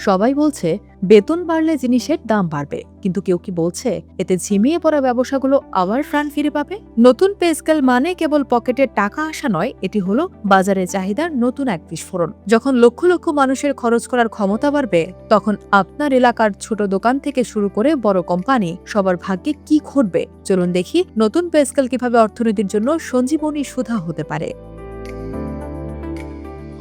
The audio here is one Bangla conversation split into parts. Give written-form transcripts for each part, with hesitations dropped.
সবাই বলছে বেতন বাড়লে জিনিসের দাম বাড়বে, কিন্তু কেউ কি বলছে এতে ঝিমিয়ে পড়া ব্যবসাগুলো আবার প্রাণ ফিরে পাবে? নতুন পে স্কেল মানে কেবল পকেটে টাকা আসা নয়, এটি হলো বাজারে চাহিদার নতুন এক বিস্ফোরণ। যখন লক্ষ লক্ষ মানুষের খরচ করার ক্ষমতা বাড়বে, তখন আপনার এলাকার ছোট দোকান থেকে শুরু করে বড় কোম্পানি সবার ভাগ্যে কি ঘটবে। চলুন দেখি নতুন পে স্কেল কিভাবে অর্থনীতির জন্য সঞ্জীবনী সুধা হতে পারে।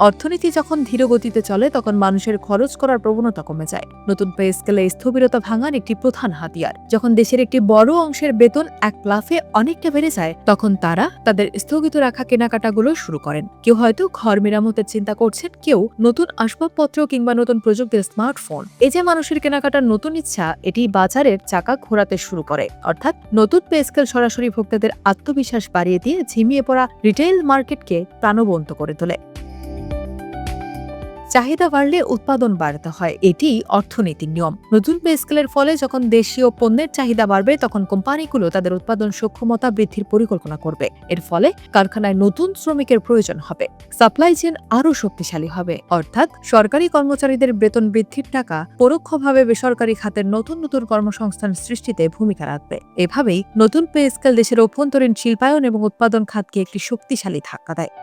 অর্থনীতি যখন ধীর গতিতে চলে, তখন মানুষের খরচ করার প্রবণতা কমে যায়। নতুন পে স্কেলে স্থবিরতা ভাঙার একটি প্রধান হাতিয়ার। যখন দেশের একটি বড় অংশের বেতন এক লাফে অনেকটা বেড়ে যায়, তখন তারা তাদের স্থগিত রাখা কেনাকাটাগুলো শুরু করেন। কেউ হয়তো ঘর মেরামতের চিন্তা করছেন, কেউ নতুন আসবাবপত্র কিংবা নতুন প্রযুক্তির স্মার্টফোন। এই যে মানুষের কেনাকাটার নতুন ইচ্ছা, এটি বাজারের চাকা ঘোরাতে শুরু করে। অর্থাৎ নতুন পে স্কেল সরাসরি ভোক্তাদের আত্মবিশ্বাস বাড়িয়ে দিয়ে ঝিমিয়ে পড়া রিটেইল মার্কেটকে প্রাণবন্ত করে তোলে। চাহিদা বাড়লে উৎপাদন বাড়াতে হয়, এটি অর্থনীতির নিয়ম। নতুন পে স্কেলের ফলে যখন দেশীয় পণ্যের চাহিদা বাড়বে, তখন কোম্পানিগুলো তাদের উৎপাদন সক্ষমতা বৃদ্ধির পরিকল্পনা করবে। এর ফলে কারখানায় নতুন শ্রমিকের প্রয়োজন হবে, সাপ্লাই চেইন আরও শক্তিশালী হবে। অর্থাৎ সরকারি কর্মচারীদের বেতন বৃদ্ধির টাকা পরোক্ষভাবে বেসরকারি খাতের নতুন নতুন কর্মসংস্থান সৃষ্টিতে ভূমিকা রাখবে। এভাবেই নতুন পে স্কেল দেশের অভ্যন্তরীণ শিল্পায়ন এবং উৎপাদন খাতকে একটি শক্তিশালী ধাক্কা দেয়।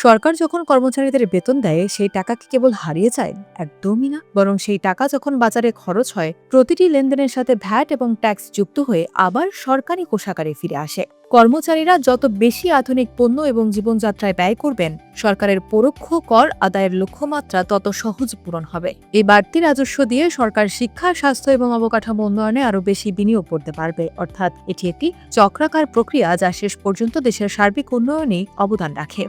সরকার যখন কর্মচারীদের বেতন দেয়, সেই টাকা কি কেবল হারিয়ে যায়? একদমই না, বরং সেই টাকা যখন বাজারে খরচ হয়, প্রতিটি লেনদেনের সাথে ভ্যাট এবং ট্যাক্স যুক্ত হয়ে আবার সরকারি কোষাগারে ফিরে আসে। কর্মচারীরা যত বেশি আধুনিক পণ্য এবং জীবনযাত্রায় ব্যয় করবেন, সরকারের পরোক্ষ কর আদায়ের লক্ষ্যমাত্রা তত সহজ পূরণ হবে। এই বাড়তি রাজস্ব দিয়ে সরকার শিক্ষা, স্বাস্থ্য এবং অবকাঠামো উন্নয়নে আরও বেশি বিনিয়োগ করতে পারবে। অর্থাৎ এটি একটি চক্রাকার প্রক্রিয়া, যা শেষ পর্যন্ত দেশের সার্বিক উন্নয়নে অবদান রাখে।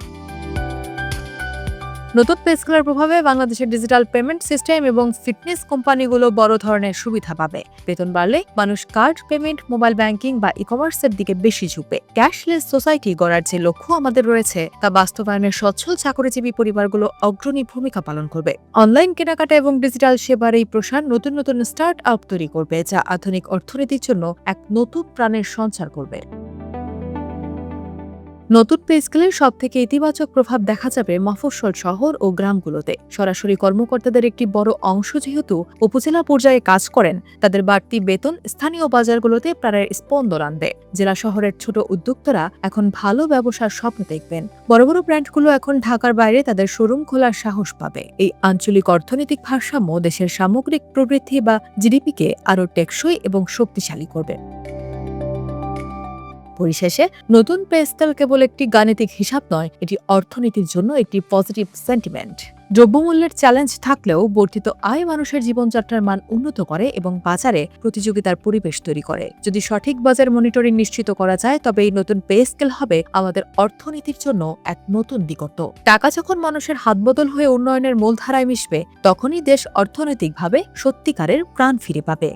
নতুন পে স্কেলের প্রভাবে বাংলাদেশের ডিজিটাল পেমেন্ট সিস্টেম এবং ফিটনেস কোম্পানিগুলো বড় ধরনের সুবিধা পাবে। বেতন বাড়লে মানুষ কার্ড পেমেন্ট, মোবাইল ব্যাংকিং বা ই কমার্সের দিকে বেশি ঝুঁকবে। ক্যাশলেস সোসাইটি গড়ার যে লক্ষ্য আমাদের রয়েছে, তা বাস্তবায়নে সচ্ছল চাকরিজীবী পরিবারগুলো অগ্রণী ভূমিকা পালন করবে। অনলাইন কেনাকাটা এবং ডিজিটাল সেবার এই প্রসার নতুন নতুন স্টার্ট আপ তৈরি করবে, যা আধুনিক অর্থনীতির জন্য এক নতুন প্রাণের সঞ্চার করবে। নতুন পে স্কেলের সবথেকে ইতিবাচক প্রভাব দেখা যাবে মফস্বল শহর ও গ্রামগুলোতে। সরাসরি কর্মকর্তাদের একটি বড় অংশ যেহেতু উপজেলা পর্যায়ে কাজ করেন, তাদের বাড়তি বেতন স্থানীয় বাজারগুলোতে প্রাণের স্পন্দন আনবে। জেলা শহরের ছোট উদ্যোক্তারা এখন ভালো ব্যবসার স্বপ্ন দেখবেন। বড় বড় ব্র্যান্ডগুলো এখন ঢাকার বাইরে তাদের শোরুম খোলার সাহস পাবে। এই আঞ্চলিক অর্থনৈতিক ভারসাম্য দেশের সামগ্রিক প্রবৃদ্ধি বা জিডিপিকে আরও টেকসই এবং শক্তিশালী করবে। পরিশেষে নতুন পে স্কেল কেবল একটি গাণিতিক হিসাব নয়, এটি অর্থনীতির জন্য একটি পজিটিভ সেন্টিমেন্ট। দ্রব্যমূল্যের চ্যালেঞ্জ থাকলেও বর্ধিত আয় মানুষের জীবনযাত্রার মান উন্নত করে এবং বাজারে প্রতিযোগিতার পরিবেশ তৈরি করে। যদি সঠিক বাজার মনিটরিং নিশ্চিত করা যায়, তবে এই নতুন পে স্কেল হবে আমাদের অর্থনীতির জন্য এক নতুন দিগন্ত। টাকা যখন মানুষের হাতবদল হয়ে উন্নয়নের মূলধারায় মিশবে, তখনই দেশ অর্থনৈতিকভাবে সত্যিকারের প্রাণ ফিরে পাবে।